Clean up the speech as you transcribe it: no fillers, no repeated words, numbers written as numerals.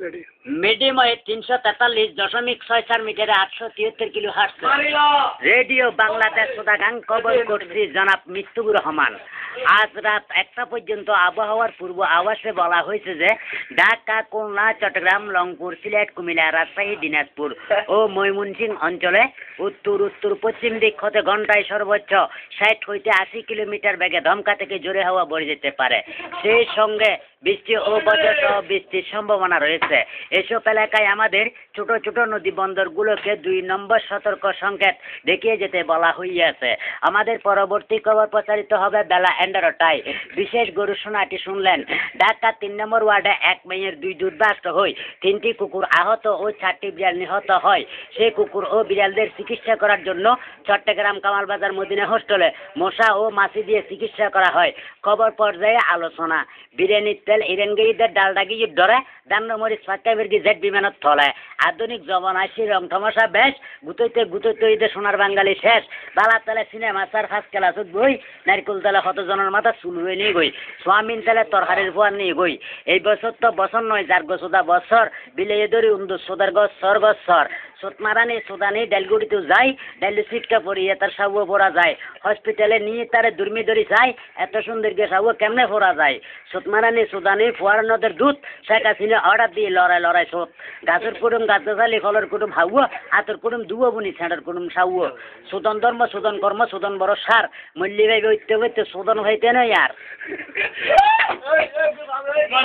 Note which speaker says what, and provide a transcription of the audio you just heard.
Speaker 1: Medium wave 343.64 মিটারে 873 kilo hertz. Radio Bangladesh সুদাগাং কবর করছি জনাব মৃত্যুর রহমান। আজ রাত 1টা পর্যন্ত আবহাওয়ার পূর্ব আভাসে বলা হয়েছে যে ঢাকা, খুলনা, চট্টগ্রাম, রংপুর, সিলেট, কুমিল্লা, রাজশাহী, দিনাজপুর ও ময়মনসিংহ অঞ্চলে উত্তর পশ্চিম দিক হতে ঘন্টায় সর্বোচ্চ 60 হইতে 80 কিলোমিটার বেগে দমকা থেকে জোরে হাওয়া বয়ে যেতে পারে। সেই সঙ্গে বৃষ্টি ও বজ্রসহ বৃষ্টির সম্ভাবনা রয়েছে। এসব এলাকায় আমাদের ছোট ছোট নদী বন্দরগুলোকে 2 নম্বর সতর্ক সংকেত দেখিয়ে যেতে বলা হইয়াছে। আমাদের পরবর্তী খবর প্রচারিত হবে বেলা 11টায়। বিশেষ ঘোষণাটি শুনলেন। ঢাকা 3 নম্বর ওয়ার্ডে 1 মেয়ের 2 দুর্বাস্ত হয়, 3টি কুকুর আহত ও 4টি বিড়াল নিহত হয়। সেই কুকুর ও বিড়ালদের চিকিৎসা করার জন্য চট্টগ্রাম কামালবাজার মদিনা হোস্টেলে মশা ও মাছি দিয়ে চিকিৎসা করা হয়। খবর পর্যায়ে আলোচনা। বিরিয়ানির তেল ইরানগিরিদের ডালডাগি ধরে দান্নমরিচ ফাঁকাবেরগি জেট বিমানত থলে। আধুনিক জবনাশি রং তমাশা বেশ গুতইতে ঈদের সোনার বাঙালি শেষ। বালা তেলে সিনেমা সার ফার্স্ট ক্লাসত বই, নারকুল তেলে হতজনের মাথা চুল হয়ে নিয়ে গই, সোয়াবিন তেলে তরকারির পোয়ার নিয়ে গই। এই বছর তো বছর নয়, যার গছুদা বছর বিলেয়ে ধরি উন্দু সোদার গছর সোতমারানি সোদানি ডালগুড়িতে যাই, ডাইলু সিটকা পরিয়ে তার সাবুও পড়া যায়। হসপিটালে নিয়ে তারে দুর্মি ধরি যায়, এত সুন্দর গে সাবুও কেমনে পড়া যায়। সোতমারানি সোদানি ফুয়ার নদের দুধ শেখ হাসিনা অর্ডার দিয়ে লড়াই সোত। গাছের কুটুম গাছ গাছালি, ফলের কুটুম হাউয়া, হাতের কুটুম দুয়ো বুনি, ছেঁড়ার কুটুম সাউয়া। সুদন ধর্ম, সুদন কর্ম, সুদন বড় সার। মল্লি ভাই হইতে সুদন হইতে নয় আর।